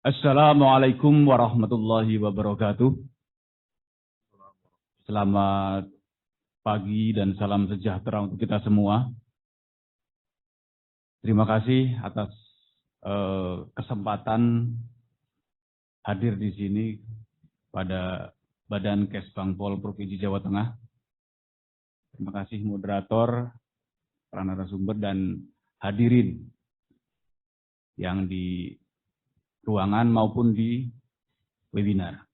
Assalamualaikum warahmatullahi wabarakatuh. Selamat pagi dan salam sejahtera untuk kita semua. Terima kasih atas kesempatan hadir di sini pada Badan Kesbangpol Provinsi Jawa Tengah. Terima kasih moderator, para narasumber, dan hadirin yang di ruangan maupun di webinar.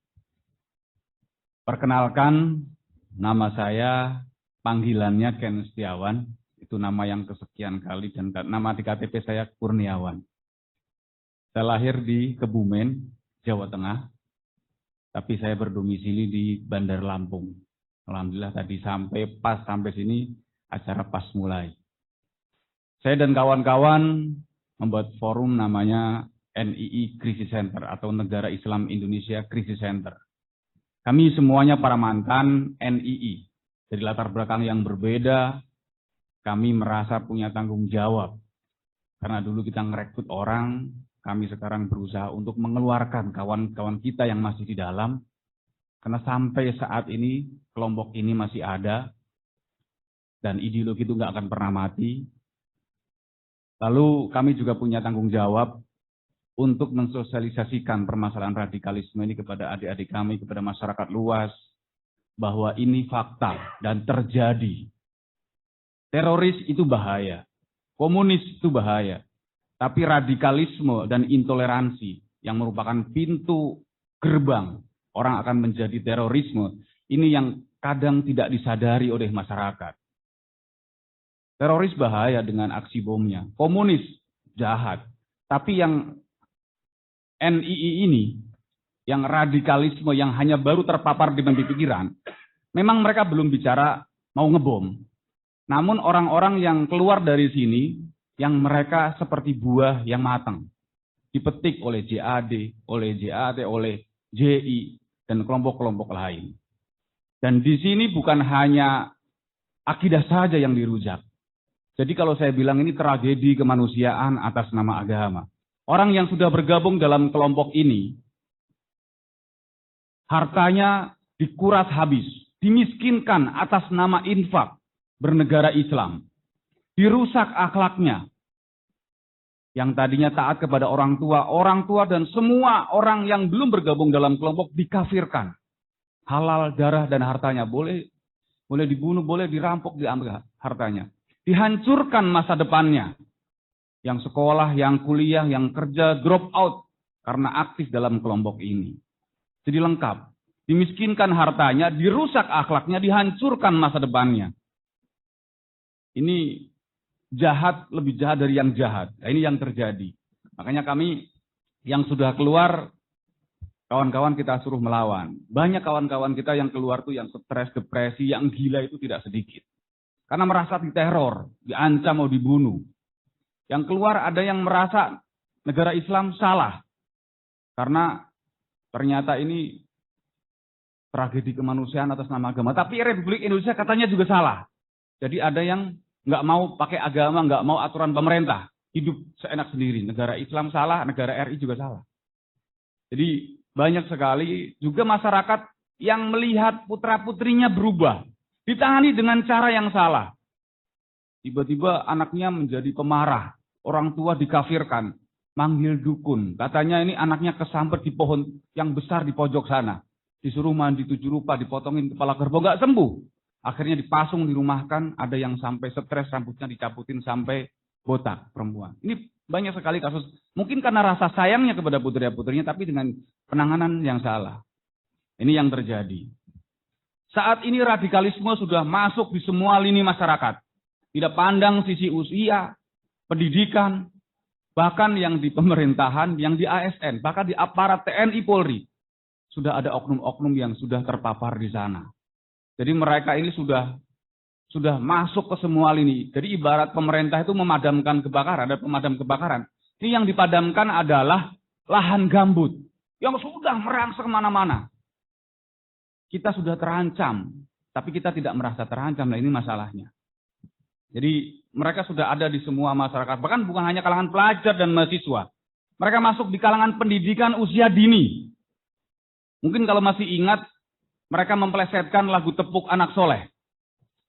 Perkenalkan, nama saya, panggilannya Ken Setiawan, itu nama yang kesekian kali, dan nama di KTP saya Kurniawan. Saya lahir di Kebumen, Jawa Tengah, tapi saya berdomisili di Bandar Lampung. Alhamdulillah tadi sampai sini acara pas mulai. Saya dan kawan-kawan membuat forum namanya NII Crisis Center atau Negara Islam Indonesia Crisis Center. Kami semuanya para mantan NII. Dari latar belakang yang berbeda, kami merasa punya tanggung jawab. Karena dulu kita ngerekrut orang, kami sekarang berusaha untuk mengeluarkan kawan-kawan kita yang masih di dalam. Karena sampai saat ini, kelompok ini masih ada, dan ideologi itu nggak akan pernah mati. Lalu kami juga punya tanggung jawab untuk mensosialisasikan permasalahan radikalisme ini kepada adik-adik kami, kepada masyarakat luas, bahwa ini fakta dan terjadi. Teroris itu bahaya, komunis itu bahaya, tapi radikalisme dan intoleransi yang merupakan pintu gerbang orang akan menjadi terorisme, ini yang kadang tidak disadari oleh masyarakat. Teroris bahaya dengan aksi bomnya, komunis jahat, tapi yang NII ini, yang radikalisme yang hanya baru terpapar di pikiran, memang mereka belum bicara mau ngebom. Namun orang-orang yang keluar dari sini, yang mereka seperti buah yang matang, dipetik oleh JAD, oleh JAT, oleh JI, dan kelompok-kelompok lain. Dan di sini bukan hanya akidah saja yang dirujak. Jadi kalau saya bilang ini tragedi kemanusiaan atas nama agama. Orang yang sudah bergabung dalam kelompok ini, hartanya dikuras habis, dimiskinkan atas nama infak, bernegara Islam. Dirusak akhlaknya. Yang tadinya taat kepada orang tua dan semua orang yang belum bergabung dalam kelompok dikafirkan. Halal darah dan hartanya, boleh dibunuh, boleh dirampok, diambil hartanya. Dihancurkan masa depannya. Yang sekolah, yang kuliah, yang kerja, drop out karena aktif dalam kelompok ini. Jadi lengkap. Dimiskinkan hartanya, dirusak akhlaknya, dihancurkan masa depannya. Ini jahat, lebih jahat dari yang jahat. Nah, ini yang terjadi. Makanya kami yang sudah keluar, kawan-kawan kita suruh melawan. Banyak kawan-kawan kita yang keluar tuh yang stres, depresi, yang gila itu tidak sedikit. Karena merasa diteror, diancam mau dibunuh. Yang keluar ada yang merasa negara Islam salah. Karena ternyata ini tragedi kemanusiaan atas nama agama. Tapi Republik Indonesia katanya juga salah. Jadi ada yang nggak mau pakai agama, nggak mau aturan pemerintah. Hidup seenak sendiri. Negara Islam salah, negara RI juga salah. Jadi banyak sekali juga masyarakat yang melihat putra-putrinya berubah. Ditangani dengan cara yang salah. Tiba-tiba anaknya menjadi pemarah. Orang tua dikafirkan, manggil dukun. Katanya ini anaknya kesambet di pohon yang besar di pojok sana. Disuruh mandi 7 rupa, dipotongin kepala kerbau, nggak sembuh. Akhirnya dipasung, dirumahkan, ada yang sampai stres, rambutnya dicabutin sampai botak perempuan. Ini banyak sekali kasus, mungkin karena rasa sayangnya kepada putri-putrinya, tapi dengan penanganan yang salah. Ini yang terjadi. Saat ini radikalisme sudah masuk di semua lini masyarakat. Tidak pandang sisi usia, pendidikan, bahkan yang di pemerintahan, yang di ASN, bahkan di aparat TNI Polri, sudah ada oknum-oknum yang sudah terpapar di sana. Jadi mereka ini sudah masuk ke semua lini. Jadi ibarat pemerintah itu memadamkan kebakaran, ada pemadam kebakaran. Ini yang dipadamkan adalah lahan gambut yang sudah merangsek kemana-mana. Kita sudah terancam, tapi kita tidak merasa terancam. Nah ini masalahnya. Jadi mereka sudah ada di semua masyarakat, bahkan bukan hanya kalangan pelajar dan mahasiswa. Mereka masuk di kalangan pendidikan usia dini. Mungkin kalau masih ingat, mereka memplesetkan lagu Tepuk Anak Soleh.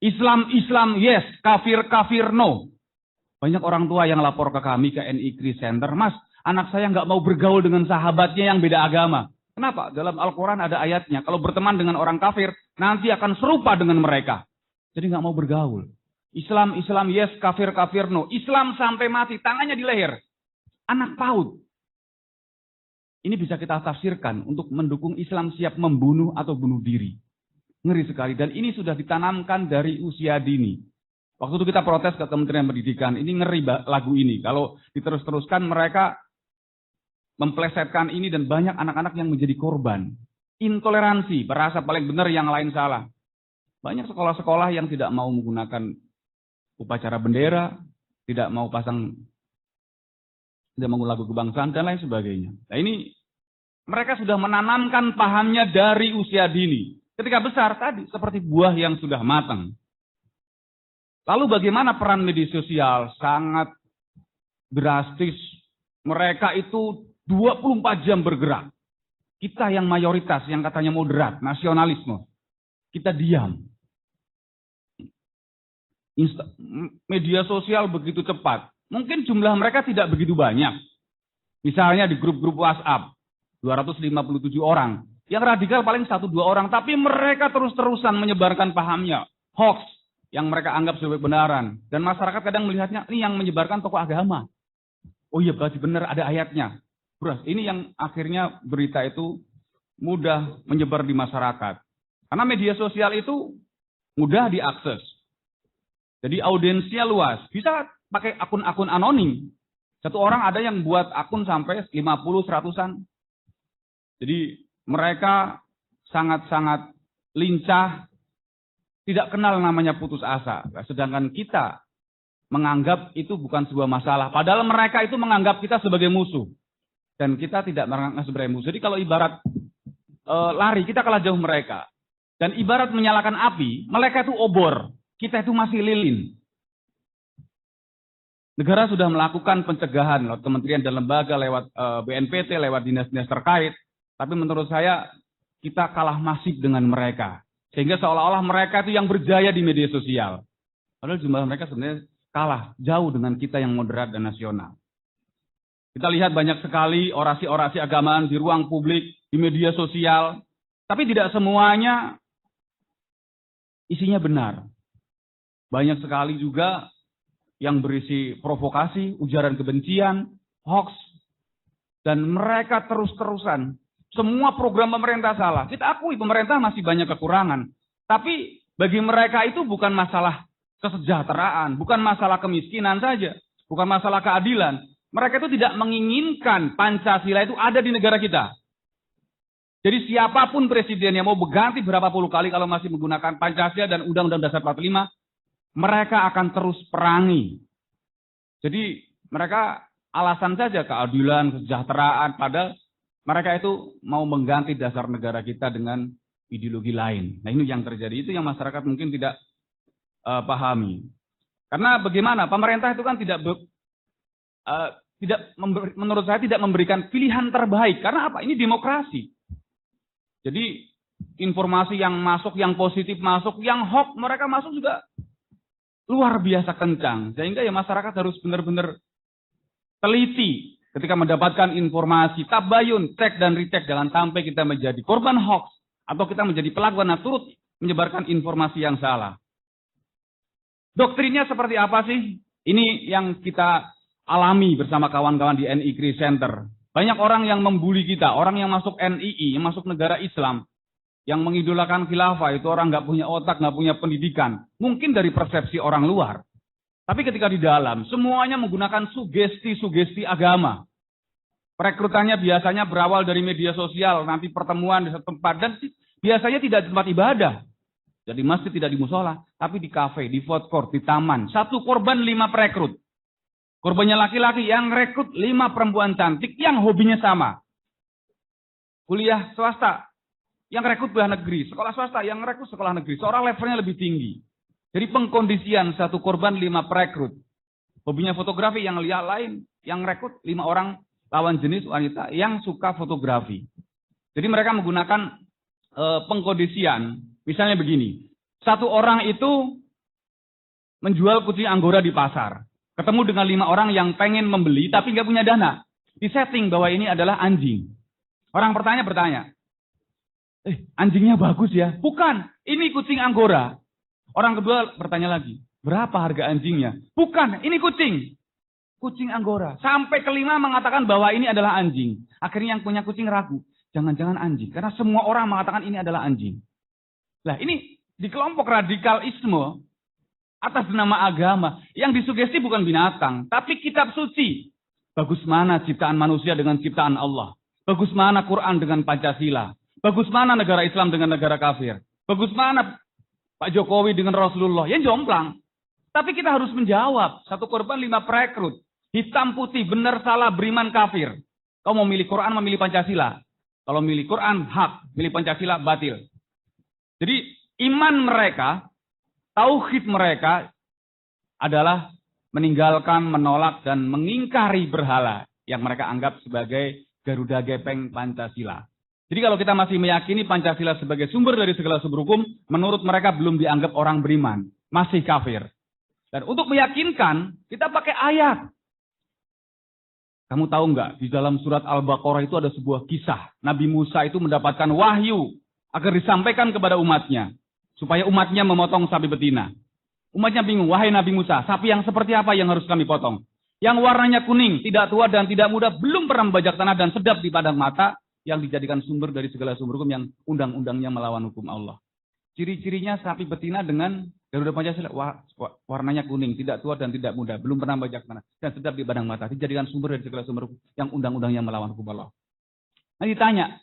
Islam, Islam, yes. Kafir, kafir, no. Banyak orang tua yang lapor ke kami, ke NI Christ Center. Mas, anak saya nggak mau bergaul dengan sahabatnya yang beda agama. Kenapa? Dalam Al-Quran ada ayatnya. Kalau berteman dengan orang kafir, nanti akan serupa dengan mereka. Jadi nggak mau bergaul. Islam, Islam, yes. Kafir, kafir, no. Islam sampai mati, tangannya di leher. Anak PAUD. Ini bisa kita tafsirkan untuk mendukung Islam siap membunuh atau bunuh diri. Ngeri sekali. Dan ini sudah ditanamkan dari usia dini. Waktu itu kita protes ke Kementerian Pendidikan. Ini ngeri lagu ini. Kalau diterus-teruskan mereka memplesetkan ini dan banyak anak-anak yang menjadi korban. Intoleransi, berasa paling benar yang lain salah. Banyak sekolah-sekolah yang tidak mau menggunakan upacara bendera, tidak mau tidak mau lagu kebangsaan, dan lain sebagainya. Nah ini, mereka sudah menanamkan pahamnya dari usia dini. Ketika besar tadi, seperti buah yang sudah matang. Lalu bagaimana peran media sosial? Sangat drastis. Mereka itu 24 jam bergerak. Kita yang mayoritas, yang katanya moderat, nasionalisme. Kita diam. Media sosial begitu cepat. Mungkin jumlah mereka tidak begitu banyak. Misalnya di grup-grup WhatsApp, 257 orang. Yang radikal paling 1-2 orang. Tapi mereka terus-terusan menyebarkan pahamnya. Hoax yang mereka anggap sebagai kebenaran. Dan masyarakat kadang melihatnya, ini yang menyebarkan tokoh agama. Oh iya, berarti benar ada ayatnya. Beras, ini yang akhirnya berita itu mudah menyebar di masyarakat. Karena media sosial itu mudah diakses. Jadi audiensnya luas. Bisa pakai akun-akun anonim. Satu orang ada yang buat akun sampai 50-100-an. Jadi mereka sangat-sangat lincah, tidak kenal namanya putus asa. Sedangkan kita menganggap itu bukan sebuah masalah. Padahal mereka itu menganggap kita sebagai musuh. Dan kita tidak menganggap sebagai musuh. Jadi kalau ibarat lari, kita kalah jauh mereka. Dan ibarat menyalakan api, mereka itu obor. Kita itu masih lilin. Negara sudah melakukan pencegahan lewat kementerian dan lembaga, lewat BNPT, lewat dinas-dinas terkait. Tapi menurut saya, kita kalah masif dengan mereka. Sehingga seolah-olah mereka itu yang berjaya di media sosial. Padahal jumlah mereka sebenarnya kalah jauh dengan kita yang moderat dan nasional. Kita lihat banyak sekali orasi-orasi agamaan di ruang publik, di media sosial. Tapi tidak semuanya isinya benar. Banyak sekali juga yang berisi provokasi, ujaran kebencian, hoax. Dan mereka terus-terusan. Semua program pemerintah salah. Kita akui pemerintah masih banyak kekurangan. Tapi bagi mereka itu bukan masalah kesejahteraan, bukan masalah kemiskinan saja, bukan masalah keadilan. Mereka itu tidak menginginkan Pancasila itu ada di negara kita. Jadi siapapun presiden yang mau berganti berapa puluh kali kalau masih menggunakan Pancasila dan Undang-Undang Dasar 45, mereka akan terus perangi. Jadi mereka alasan saja keadilan, kesejahteraan, padahal mereka itu mau mengganti dasar negara kita dengan ideologi lain. Nah ini yang terjadi, itu yang masyarakat mungkin tidak pahami. Karena bagaimana, pemerintah itu kan menurut saya tidak memberikan pilihan terbaik. Karena apa? Ini demokrasi. Jadi informasi yang masuk, yang positif masuk, yang hoax mereka masuk juga luar biasa kencang. Sehingga ya masyarakat harus benar-benar teliti ketika mendapatkan informasi, tabayun, cek dan recek, jangan sampai kita menjadi korban hoax atau kita menjadi pelaku yang turut menyebarkan informasi yang salah. Doktrinnya seperti apa sih? Ini yang kita alami bersama kawan-kawan di NI Christ Center. Banyak orang yang membuli kita, orang yang masuk NII, yang masuk negara Islam, yang mengidolakan khilafah, itu orang nggak punya otak, nggak punya pendidikan. Mungkin dari persepsi orang luar. Tapi ketika di dalam, semuanya menggunakan sugesti-sugesti agama. Perekrutannya biasanya berawal dari media sosial, nanti pertemuan di satu tempat, dan biasanya tidak di tempat ibadah. Jadi masjid, tidak di musola, tapi di kafe, di food court, di taman. 1 korban 5 perekrut. Korbannya laki-laki, yang rekrut 5 perempuan cantik, yang hobinya sama. Kuliah swasta, yang rekrut kuliah negeri. Sekolah swasta, yang rekrut sekolah negeri. Seorang levelnya lebih tinggi. Jadi pengkondisian 1 korban 5 perekrut. Hobinya fotografi, yang lihat lain, yang rekrut 5 orang lawan jenis wanita yang suka fotografi. Jadi mereka menggunakan pengkondisian, misalnya begini. Satu orang itu menjual kucing Anggora di pasar. Ketemu dengan 5 orang yang pengen membeli tapi nggak punya dana. Disetting bahwa ini adalah anjing. Orang bertanya, anjingnya bagus ya? Bukan, ini kucing Anggora. Orang kedua bertanya lagi, berapa harga anjingnya? Bukan, ini kucing Anggora. Sampai kelima mengatakan bahwa ini adalah anjing. Akhirnya yang punya kucing ragu. Jangan-jangan anjing. Karena semua orang mengatakan ini adalah anjing. Nah ini di kelompok radikalisme atas nama agama. Yang disugesti bukan binatang. Tapi kitab suci. Bagus mana ciptaan manusia dengan ciptaan Allah. Bagus mana Quran dengan Pancasila. Bagus mana negara Islam dengan negara kafir. Bagus mana Pak Jokowi dengan Rasulullah. Ya jomplang. Tapi kita harus menjawab. 1 korban 5 perekrut. Hitam putih, benar salah, beriman kafir. Kau mau milih Quran, memilih Pancasila. Kalau milih Quran, hak. Milih Pancasila, batil. Jadi iman mereka, tauhid mereka adalah meninggalkan, menolak, dan mengingkari berhala yang mereka anggap sebagai Garuda Gepeng Pancasila. Jadi kalau kita masih meyakini Pancasila sebagai sumber dari segala sumber hukum, menurut mereka belum dianggap orang beriman. Masih kafir. Dan untuk meyakinkan, kita pakai ayat. Kamu tahu nggak, di dalam surat Al-Baqarah itu ada sebuah kisah. Nabi Musa itu mendapatkan wahyu agar disampaikan kepada umatnya. Supaya umatnya memotong sapi betina. Umatnya bingung, wahai Nabi Musa, sapi yang seperti apa yang harus kami potong? Yang warnanya kuning, tidak tua dan tidak muda, belum pernah membajak tanah dan sedap di padang mata, yang dijadikan sumber dari segala sumber hukum yang undang-undangnya melawan hukum Allah. Ciri-cirinya sapi betina dengan Garuda Pancasila, warnanya kuning, tidak tua dan tidak muda, belum pernah membajak tanah, dan sedap di padang mata, dijadikan sumber dari segala sumber hukum yang undang-undangnya melawan hukum Allah. Nah ditanya,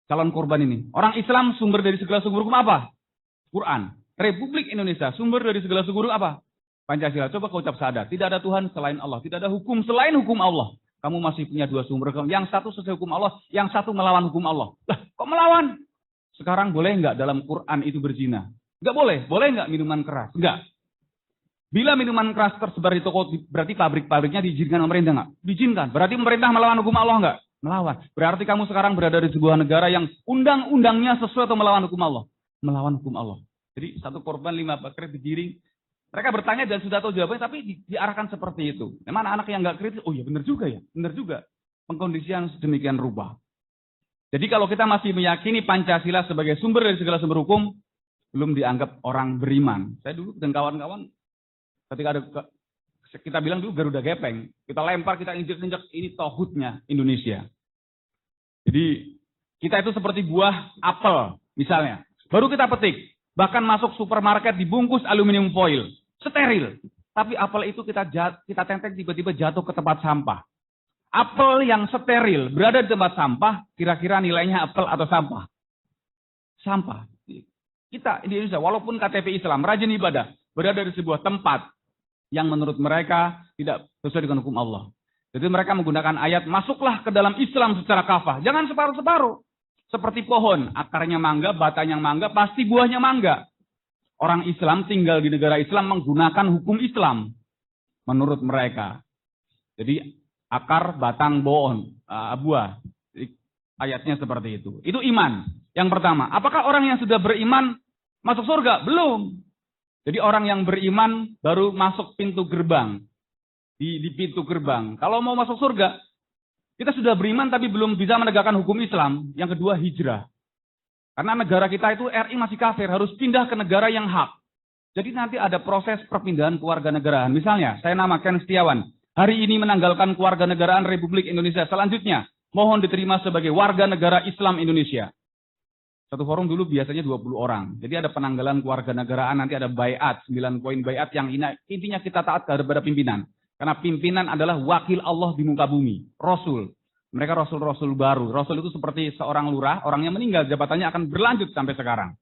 calon korban ini, orang Islam sumber dari segala sumber hukum apa? Quran. Republik Indonesia sumber dari segala sumber hukum apa? Pancasila. Coba kau ucap sadar, tidak ada Tuhan selain Allah, tidak ada hukum selain hukum Allah. Kamu masih punya 2 sumber hukum, yang satu sesuai hukum Allah, yang satu melawan hukum Allah. Lah, kok melawan? Sekarang boleh nggak dalam Quran itu berzina? Nggak boleh. Boleh nggak minuman keras? Nggak. Bila minuman keras tersebar di toko, berarti pabrik-pabriknya diizinkan pemerintah nggak? Diizinkan. Berarti pemerintah melawan hukum Allah nggak? Melawan. Berarti kamu sekarang berada di sebuah negara yang undang-undangnya sesuai atau melawan hukum Allah? Melawan hukum Allah. Jadi 1 korban 5 bakar digiring. Mereka bertanya dan sudah tahu jawabannya, tapi diarahkan seperti itu. Memang anak-anak yang nggak kritis, oh iya benar juga ya, benar juga. Pengkondisian sedemikian rupa. Jadi kalau kita masih meyakini Pancasila sebagai sumber dari segala sumber hukum, belum dianggap orang beriman. Saya dulu dan kawan-kawan, ketika ada kita bilang dulu Garuda Gepeng, kita lempar, kita injek-injek, ini tauhidnya Indonesia. Jadi kita itu seperti buah apel, misalnya. Baru kita petik, bahkan masuk supermarket dibungkus aluminium foil, steril. Tapi apel itu kita tentek tiba-tiba jatuh ke tempat sampah. Apel yang steril berada di tempat sampah, kira-kira nilainya apel atau sampah? Sampah. Kita di Indonesia, walaupun KTP Islam, rajin ibadah, berada di sebuah tempat yang menurut mereka tidak sesuai dengan hukum Allah. Jadi mereka menggunakan ayat, masuklah ke dalam Islam secara kafah. Jangan separuh-separuh. Seperti pohon, akarnya mangga, batanya mangga, pasti buahnya mangga. Orang Islam tinggal di negara Islam menggunakan hukum Islam. Menurut mereka. Jadi akar, batang, pohon, buah. Ayatnya seperti itu. Itu iman. Yang pertama, apakah orang yang sudah beriman masuk surga? Belum. Jadi orang yang beriman baru masuk pintu gerbang. Di pintu gerbang. Kalau mau masuk surga, kita sudah beriman tapi belum bisa menegakkan hukum Islam. Yang kedua, hijrah. Karena negara kita itu RI masih kafir, harus pindah ke negara yang hak. Jadi nanti ada proses perpindahan kewarganegaraan. Misalnya, saya nama Ken Setiawan. Hari ini menanggalkan kewarganegaraan Republik Indonesia. Selanjutnya, mohon diterima sebagai warga negara Islam Indonesia. Satu forum dulu biasanya 20 orang. Jadi ada penanggalan kewarganegaraan, nanti ada baiat, 9 poin baiat yang intinya kita taat kepada pimpinan. Karena pimpinan adalah wakil Allah di muka bumi. Rasul. Mereka rasul-rasul baru. Rasul itu seperti seorang lurah, orangnya meninggal, jabatannya akan berlanjut sampai sekarang.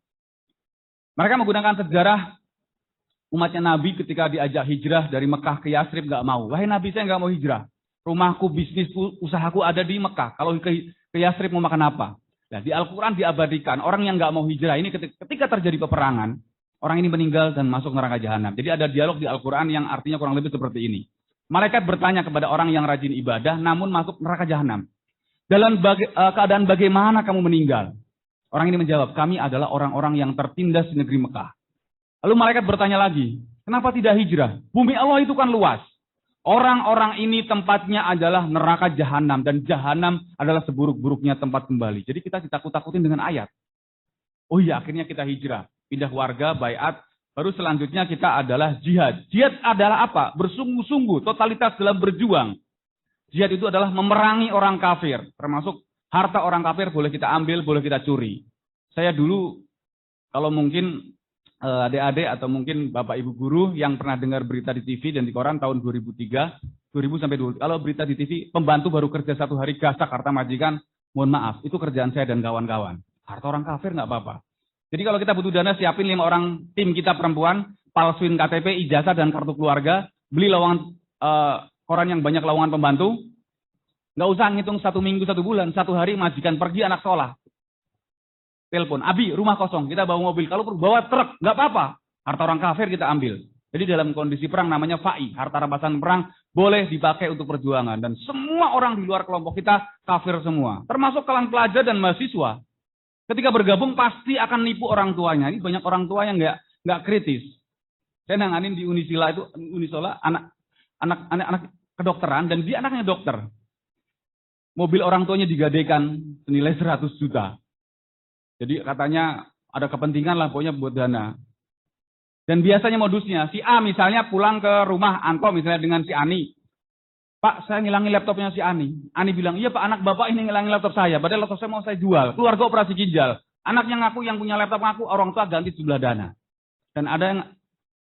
Mereka menggunakan sejarah umatnya Nabi ketika diajak hijrah dari Mekah ke Yasrib nggak mau. Wahai Nabi, saya nggak mau hijrah. Rumahku, bisnisku, usahaku ada di Mekah. Kalau ke Yasrib mau makan apa? Nah, di Al-Quran diabadikan orang yang nggak mau hijrah ini ketika terjadi peperangan, orang ini meninggal dan masuk neraka jahanam. Jadi ada dialog di Al-Quran yang artinya kurang lebih seperti ini. Malaikat bertanya kepada orang yang rajin ibadah namun masuk neraka jahanam. Dalam keadaan bagaimana kamu meninggal? Orang ini menjawab, kami adalah orang-orang yang tertindas di negeri Mekah. Lalu malaikat bertanya lagi, kenapa tidak hijrah? Bumi Allah itu kan luas. Orang-orang ini tempatnya adalah neraka jahanam. Dan jahanam adalah seburuk-buruknya tempat kembali. Jadi kita ditakut-takutin dengan ayat. Oh iya, akhirnya kita hijrah. Pindah warga, baiat. Baru selanjutnya kita adalah jihad. Jihad adalah apa? Bersungguh-sungguh, totalitas dalam berjuang. Jihad itu adalah memerangi orang kafir. Termasuk harta orang kafir boleh kita ambil, boleh kita curi. Saya dulu, kalau mungkin adik-adik atau mungkin bapak ibu guru yang pernah dengar berita di TV dan di koran tahun 2003, 2000 sampai 2000. Kalau berita di TV, pembantu baru kerja 1 hari gasak harta majikan, mohon maaf, itu kerjaan saya dan kawan-kawan. Harta orang kafir nggak apa-apa. Jadi kalau kita butuh dana, siapin 5 orang tim kita perempuan, palsuin KTP, ijazah, dan kartu keluarga, beli lowongan koran yang banyak lowongan pembantu, nggak usah ngitung 1 minggu, 1 bulan, 1 hari majikan pergi anak sekolah. Telepon, Abi, rumah kosong, kita bawa mobil, kalau perlu bawa truk, nggak apa-apa. Harta orang kafir kita ambil. Jadi dalam kondisi perang namanya fa'i, harta rampasan perang boleh dipakai untuk perjuangan. Dan semua orang di luar kelompok kita kafir semua. Termasuk kalangan pelajar dan mahasiswa. Ketika bergabung pasti akan nipu orang tuanya. Ini banyak orang tua yang nggak kritis. Saya nanganin di Unisola anak kedokteran dan dia anaknya dokter. Mobil orang tuanya digadaikan senilai 100 juta. Jadi katanya ada kepentingan lah pokoknya buat dana. Dan biasanya modusnya si A misalnya pulang ke rumah Anto misalnya dengan si Ani. Pak, saya ngilangin laptopnya si Ani. Ani bilang, iya Pak, anak Bapak ini ngilangin laptop saya. Padahal laptop saya mau saya jual. Keluarga operasi ginjal. Anaknya ngaku yang punya laptop ngaku, orang tua ganti jumlah dana. Dan ada yang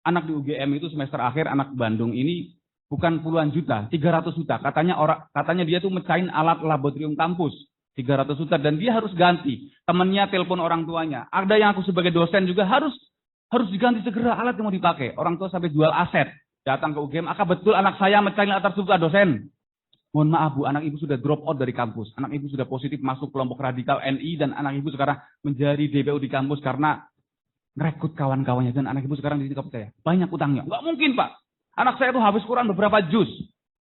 anak di UGM itu semester akhir, anak Bandung ini bukan puluhan juta, 300 juta. Katanya dia tuh mecahin alat laboratorium kampus. 300 juta. Dan dia harus ganti. Temennya telepon orang tuanya. Ada yang aku sebagai dosen juga harus diganti segera alat yang mau dipakai. Orang tua sampai jual aset. Datang ke UGM, betul anak saya mecahin atas suka dosen. Mohon maaf Bu, anak ibu sudah drop out dari kampus. Anak ibu sudah positif masuk kelompok radikal NI dan anak ibu sekarang menjadi DPO di kampus karena merekrut kawan-kawannya. Dan anak ibu sekarang di sini kampus saya. Banyak utangnya. Enggak mungkin Pak. Anak saya tuh habis Quran beberapa juz.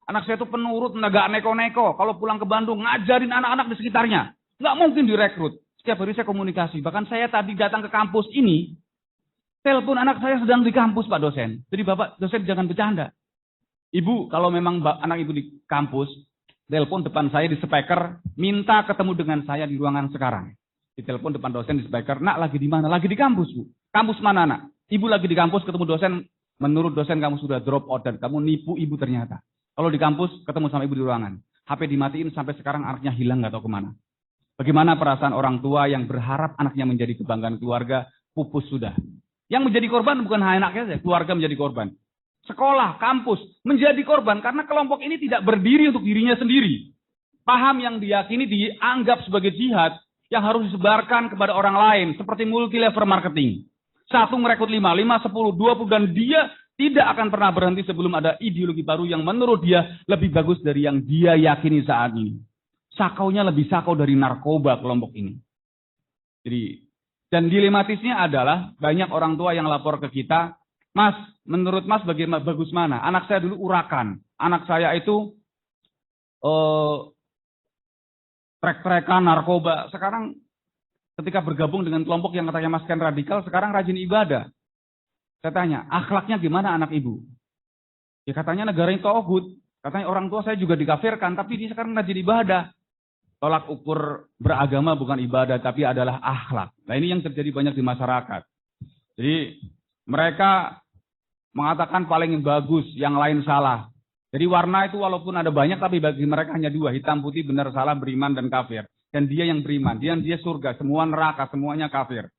Anak saya tuh penurut, nggak neko-neko. Kalau pulang ke Bandung, ngajarin anak-anak di sekitarnya. Nggak mungkin direkrut. Setiap hari saya komunikasi. Bahkan saya tadi datang ke kampus ini, telepon anak saya sedang di kampus, Pak dosen. Jadi Bapak dosen jangan bercanda. Ibu, kalau memang anak ibu di kampus, telepon depan saya di speaker, minta ketemu dengan saya di ruangan sekarang. Di telepon depan dosen di speaker, nak lagi di mana? Lagi di kampus, Bu. Kampus mana, nak? Ibu lagi di kampus ketemu dosen, menurut dosen kamu sudah drop out dan kamu nipu ibu ternyata. Kalau di kampus ketemu sama ibu di ruangan. HP dimatiin sampai sekarang anaknya hilang nggak tahu kemana. Bagaimana perasaan orang tua yang berharap anaknya menjadi kebanggaan keluarga, pupus sudah. Yang menjadi korban bukan hanya anaknya saja, keluarga menjadi korban. Sekolah, kampus menjadi korban karena kelompok ini tidak berdiri untuk dirinya sendiri. Paham yang diyakini dianggap sebagai jihad yang harus disebarkan kepada orang lain seperti multi level marketing. 1 merekrut 5, 10, 20 dan dia tidak akan pernah berhenti sebelum ada ideologi baru yang menurut dia lebih bagus dari yang dia yakini saat ini. Sakaunya lebih sakau dari narkoba kelompok ini. Jadi dan dilematisnya adalah banyak orang tua yang lapor ke kita, Mas, menurut Mas bagaimana bagus mana? Anak saya dulu urakan. Anak saya itu trek-trekan narkoba. Sekarang ketika bergabung dengan kelompok yang katanya maskan radikal, sekarang rajin ibadah. Saya tanya, akhlaknya gimana anak ibu? Ya katanya negara ini togut. Katanya orang tua saya juga dikafirkan, tapi dia sekarang rajin ibadah. Tolak ukur beragama bukan ibadah, tapi adalah akhlak. Nah ini yang terjadi banyak di masyarakat. Jadi mereka mengatakan paling bagus, yang lain salah. Jadi warna itu walaupun ada banyak, tapi bagi mereka hanya 2. Hitam putih, benar salah, beriman dan kafir. Dan dia yang beriman, dia surga, semua neraka, semuanya kafir.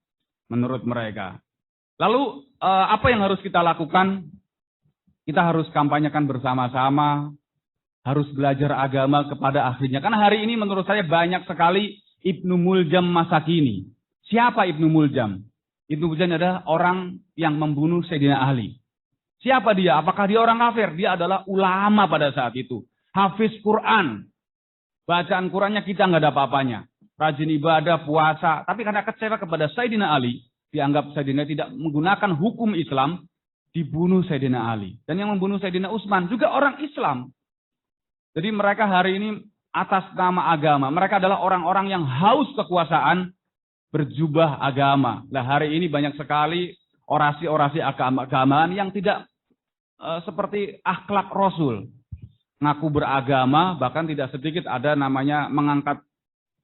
Menurut mereka. Lalu apa yang harus kita lakukan? Kita harus kampanyekan bersama-sama, harus belajar agama kepada ahlinya. Karena hari ini menurut saya banyak sekali Ibnu Muljam masa kini. Siapa Ibnu Muljam? Ibnu Muljam adalah orang yang membunuh Sayyidina Ali. Siapa dia? Apakah dia orang kafir? Dia adalah ulama pada saat itu. Hafiz Quran. Bacaan Qurannya kita nggak ada apa-apanya. Rajin ibadah, puasa. Tapi karena kecewa kepada Sayyidina Ali, dianggap Sayyidina tidak menggunakan hukum Islam, dibunuh Sayyidina Ali. Dan yang membunuh Sayyidina Utsman juga orang Islam. Jadi mereka hari ini atas nama agama. Mereka adalah orang-orang yang haus kekuasaan berjubah agama. Nah hari ini banyak sekali orasi-orasi agama-agamaan yang tidak seperti akhlak Rasul. Ngaku beragama, bahkan tidak sedikit ada namanya mengangkat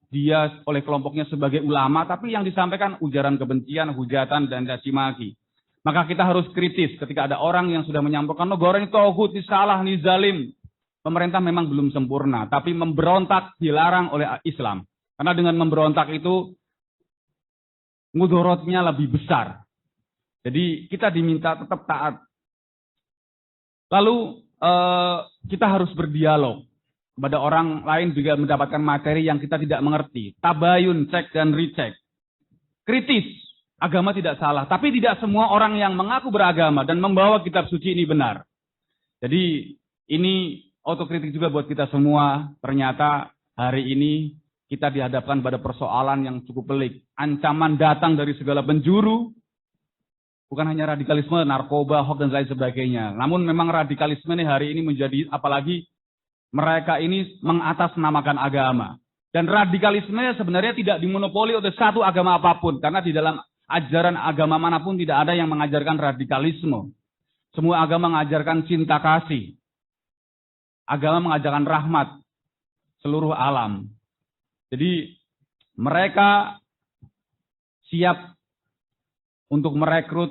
dia oleh kelompoknya sebagai ulama, tapi yang disampaikan ujaran kebencian, hujatan, dan caci maki. Maka kita harus kritis ketika ada orang yang sudah menyampaikan, negara ini tauhid, ini salah, ini zalim. Pemerintah memang belum sempurna, tapi memberontak dilarang oleh Islam. Karena dengan memberontak itu, mudorotnya lebih besar. Jadi kita diminta tetap taat. Lalu kita harus berdialog. Kepada orang lain juga mendapatkan materi yang kita tidak mengerti. Tabayun, cek dan recheck. Kritis, agama tidak salah. Tapi tidak semua orang yang mengaku beragama dan membawa kitab suci ini benar. Jadi ini otokritik juga buat kita semua. Ternyata hari ini kita dihadapkan pada persoalan yang cukup pelik. Ancaman datang dari segala penjuru. Bukan hanya radikalisme, narkoba, hoax, dan lain sebagainya. Namun memang radikalisme ini hari ini menjadi, apalagi mereka ini mengatasnamakan agama. Dan radikalisme sebenarnya tidak dimonopoli oleh satu agama apapun. Karena di dalam ajaran agama manapun tidak ada yang mengajarkan radikalisme. Semua agama mengajarkan cinta kasih. Agama mengajarkan rahmat seluruh alam. Jadi mereka siap untuk merekrut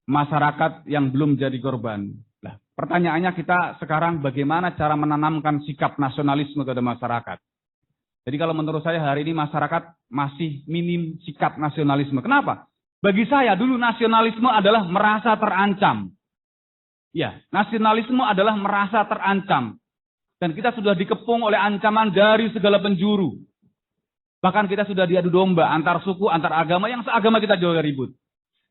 masyarakat yang belum jadi korban. Nah, pertanyaannya kita sekarang bagaimana cara menanamkan sikap nasionalisme kepada masyarakat. Jadi kalau menurut saya hari ini masyarakat masih minim sikap nasionalisme. Kenapa? Bagi saya dulu nasionalisme adalah merasa terancam. Ya, nasionalisme adalah merasa terancam. Dan kita sudah dikepung oleh ancaman dari segala penjuru. Bahkan kita sudah diadu domba antar suku, antar agama, yang seagama kita juga ribut.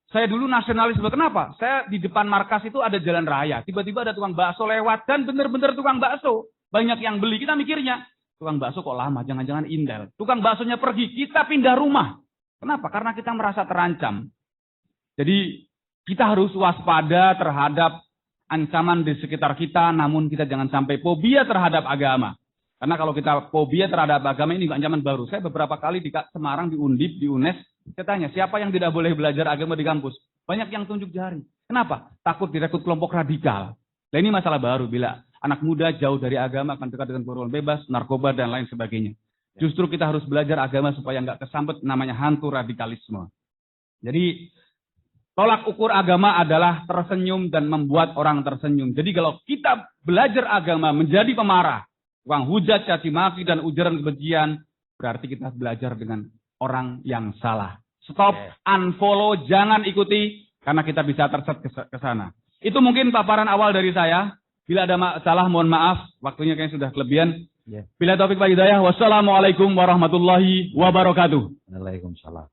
Saya dulu nasionalisme, kenapa? Saya di depan markas itu ada jalan raya. Tiba-tiba ada tukang bakso lewat dan benar-benar tukang bakso. Banyak yang beli, kita mikirnya, tukang bakso kok lama, jangan-jangan indel. Tukang baksonya pergi, kita pindah rumah. Kenapa? Karena kita merasa terancam. Jadi kita harus waspada terhadap ancaman di sekitar kita, namun kita jangan sampai fobia terhadap agama. Karena kalau kita fobia terhadap agama ini ancaman baru. Saya beberapa kali di Semarang, di Undip, di UNES, saya tanya, siapa yang tidak boleh belajar agama di kampus? Banyak yang tunjuk jari. Kenapa? Takut direkrut kelompok radikal. Nah ini masalah baru, bila anak muda jauh dari agama akan dekat dengan pergaulan bebas, narkoba, dan lain sebagainya. Justru kita harus belajar agama supaya nggak kesambet namanya hantu radikalisme. Jadi tolak ukur agama adalah tersenyum dan membuat orang tersenyum. Jadi kalau kita belajar agama menjadi pemarah, tukang hujat, caci maki, dan ujaran kebencian, berarti kita belajar dengan orang yang salah. Stop, unfollow, jangan ikuti, karena kita bisa tersesat ke sana. Itu mungkin paparan awal dari saya. Bila ada salah, mohon maaf. Waktunya kayaknya sudah kelebihan. Bila taufik wal hidayah, wassalamualaikum warahmatullahi wabarakatuh. Waalaikumsalam.